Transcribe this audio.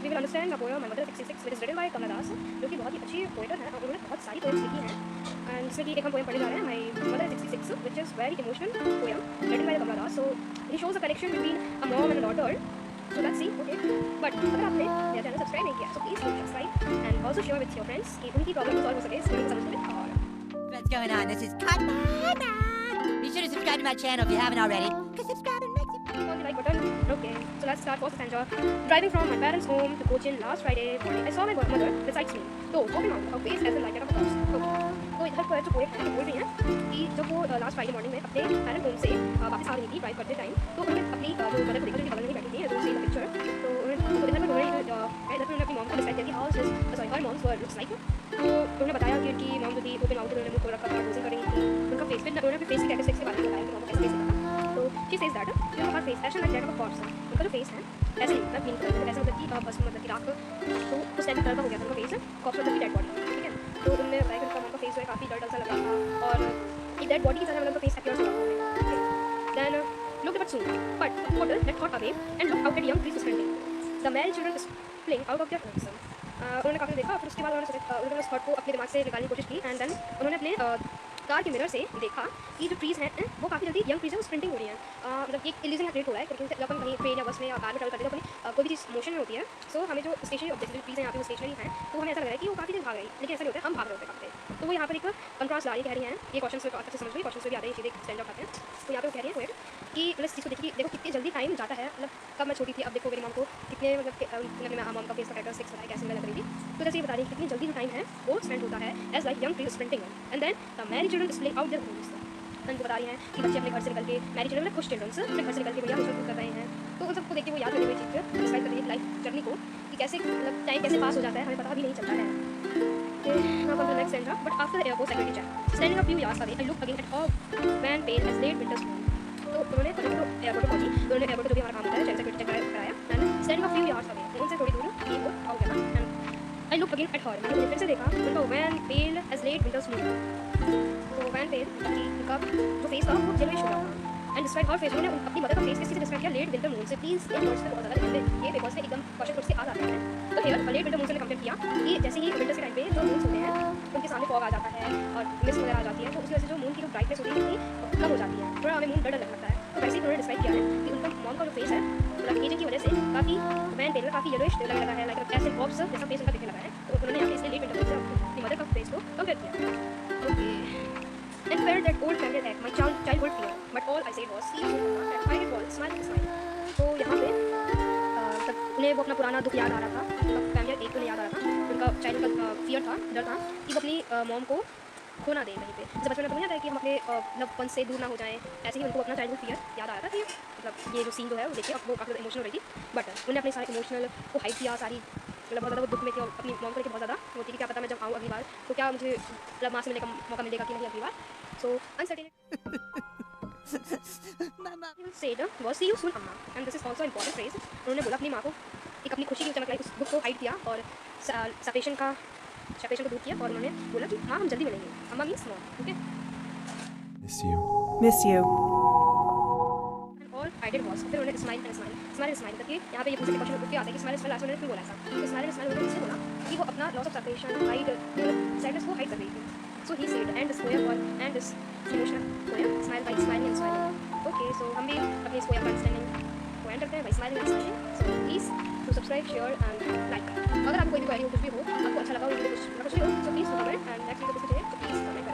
We will understand the poem my mother 66 which is written by Kamala Das, जो कि बहुत ही अच्छी पोएटर है और उन्होंने बहुत सारी पोएम्स लिखी हैं। एंड जिसमें कि एक हम पोएम पढ़ने जा रहे हैं, my mother 66 which is very emotional poem written by Kamala Das. So she shows a connection between a mom and a daughter. So let's see, okay. But अगर आपने मेरा चैनल सब्सक्राइब नहीं किया so please subscribe and also share with your friends कि उनकी problem solve हो सके इस वीडियो को समझ में। और What's going on? This is Katana. Be sure to subscribe to my channel if you haven't already. Cause subscribing makes you on the like button. Okay, so let's start. First stanza. Driving from my parents' home to Cochin last Friday morning, I saw my mother besides me. Though walking on her face as the light of a corpse. Okay. तो इधर पर जो poet है बोल रही हैं कि जब वो लास्ट फ्राइडे मॉर्निंग में अपने पेरेंट होम से वापस आ रही थी ड्राइव करते टाइम, तो उन्होंने अपनी जो मदर को देखा जो बगल में बैठी थी, जो सी द पिक्चर, तो इधर पर उन्होंने अपनी मॉम को डिस्क्राइब किया कि how is sorry her mom's were looks like. तो उन्होंने बताया कि उनकी मॉम जो थी ओपन माउथ उन्होंने मुंह खोल रखा था, डोजिंग कर रही थी, उनका फेस पे उन्होंने अपने फेस की कैरेक्टरिस्टिक्स के बारे में बताया कि मॉम का कैसे फेस दिखा था। तो she says that her face fashion like that of a corps, उनका जो फेस है ऐसे नहीं था ग्रीन कलर, ऐसे मतलब कि बस मतलब कि राख, तो उस टाइप कलर का हो गया था उनका फेस, कॉर्प्स मतलब कि डेड बॉडी, ठीक है। तो उन्होंने बताया कि उनका मॉम का फेस जो है काफ़ी डल सा लगा था और एक डेड बॉडी की तरह मतलब फेस अपीयर्स हो रहा था। Then looked but soon, but water that thought away and looked out at young trees sprinting. The married children playing out of their homes. उन्होंने काफ़ी देखा, फिर उसके बाद उन्होंने उस थॉट को अपने दिमाग से निकालने की कोशिश की एंड देन उन्होंने अपने कार के मिरर से देखा कि जो ट्रीज़ हैं वो काफ़ी जल्दी यंग ट्रीज़ है वो स्प्रिंटिंग हो रही हैं। मतलब एक इल्यूजन क्रिएट हो रहा है क्योंकि जब हम कहीं ट्रेन या बस में या कार में ट्रैवल करते हैं तो अपनी कोई भी चीज़ मोशन में होती है, सो हमें जो स्टेशनरी ऑब्जेक्ट जो ट्रीज़ हैं यहाँ पे वो स्टेशनरी हैं, तो हमें ऐसा लग रहा है कि वो काफ़ी देर भाग रही है, लेकिन ऐसा नहीं होता है, हम भाग रहे होते हैं काफ़ी। तो वो यहाँ पर एक कंट्रास्ट ला रही कह रही हैं, ये क्वेश्चन में अच्छे से समझ गई, क्वेश्चन में भी आते हैं चीज़ें स्टैंड आते हैं। तो यहाँ पे वो कह रही है पोएट कि मतलब इस चीज़ को देखिए, देखो कितनी जल्दी टाइम जाता है, मतलब कब मैं छोटी थी अब देखो मेरी मॉम को कितने मतलब अपने मॉम का फेस का कैरेक्टरिस्टिक्स बताया कैसे लग रही थी। तो जैसे ये बता रही है कितनी जल्दी जो टाइम है वो स्पेंड होता है as like young trees sprinting and then the married children displaying out their homes. And बता रही हैं कि बच्चे अपने घर से निकल के मैरिड चिल्ड्रन मतलब खुश चिल्ड्रंस अपने घर से निकल के भैया मुझे कर रहे हैं, तो उन सबको देख के वो याद करने हुई चीज़ को डिस्क्राइब कर रही है लाइफ जर्नी को कि कैसे मतलब टाइम कैसे पास हो जाता है हमें पता भी नहीं चलता है। Now come to the next stanza. But after the airport security check, standing a few yards away, I looked again at her van pale as late winter's moon. तो उन्होंने जब वो एयरपोर्ट पहुंची तो उन्होंने एयरपोर्ट जो भी हमारा काम होता है चेक सिक्योरिटी चेक कराया and standing a few yards away, उनसे थोड़ी दूर ये वो हो गया था and I look again at her, मैंने फिर से देखा उनका वैन पेल एज लेट विंटर्स मून। तो वैन पेल उनका जो फेस था वो येलोइश हो रहा था एंड डिस्क्राइब हर फेस, उन्होंने अपनी मदर का फेस किसी से डिस्क्राइब किया लेट विंटर मून से। प्लीज इन वर्ड्स पे बहुत ज़्यादा लिखते ये पेपर्स में एकदम क्वेश्चन थोड़े से आ जाते हैं। तो हेयर लेट विंटर मून से कंपेयर किया कि जैसे ही विंटर्स के टाइम पे जो मून्स होते हैं उनके सामने फॉग आ जाता है और मिस्ट वगैरह आ जाती है, तो उसकी वजह से जो मून की जो ब्राइटनेस होती है कितनी कम हो जाती है, थोड़ा हमें मून डर लगता है। तो वैसे ही उन्होंने डिस्क्राइब किया है कि उनका मॉम का जो फेस है मतलब एजिंग की वजह से काफ़ी वैन पेल में काफ़ी येलोइश लगने लगा है, लाइक ऐसे बॉब्स जैसा फेस उनका दिखने लगा है। तो उन्होंने यहाँ पे इसलिए लेट विंटर मून से अपनी मदर का फेस को कंपेयर किया। Okay and felt that old familiar act, my childhood fear, but all I said was see you and I recall smiling smile। तो यहाँ पे उन्हें वो अपना पुराना दुख याद आ रहा था, उनका फैमिली एक उन्हें याद आ रहा था, उनका चाइल्डहुड का फियर था, डर था कि वो अपनी मॉम को खो ना दें कहीं पे। जैसे बचपन में तो नहीं आता है कि हम अपने लव वन से दूर ना हो जाएं, ऐसे ही उनको अपना चाइल्डहुड फियर याद आ रहा था कि मतलब ये जो सीन जो है वो देखिए अब वो काफ़ी इमोशनल हो रही थी, बट उन्हें अपने सारे इमोशनल को हाइड किया, सारी मतलब बहुत ज़्यादा वो दुख में थी और अपनी मॉम को लेकर बहुत ज़्यादा होती कि क्या पता मैं जब आऊँ अगली बार तो क्या मुझे मतलब माँ से मिलने का मौका मिलेगा कि नहीं अगली बार। So uncertainty said was see you soon अम्मा, and this is also important phrase। उन्होंने बोला अपनी माँ को एक अपनी खुशी की चमक लाई, उस दुख को हाइड किया और सेपरेशन को दूर किया और उन्होंने बोला कि माँ हम जल्दी मिलेंगे, अम्मा means mom, okay. Miss you. And all I did was फिर उन्होंने स्माइल करके यहाँ पे ये पूछने के क्वेश्चन उठ के आता है कि स्माइल लास्ट उन्होंने क्यों बोला ऐसा, तो स्माइल उन्होंने इसलिए बोला कि वो अपना loss of separation hide sadness को हाइड कर रही थी। So he said and this poem or and this emotional poem smile by smiling and smiling। Okay, so हम भी अपने इस poem का understanding को end करते हैं by smiling and smiling। So please to subscribe, share and like। अगर आपको कोई भी query हो कुछ भी हो आपको अच्छा लगा हो कुछ भी हो so please comment and next video को कुछ चाहिए so please comment।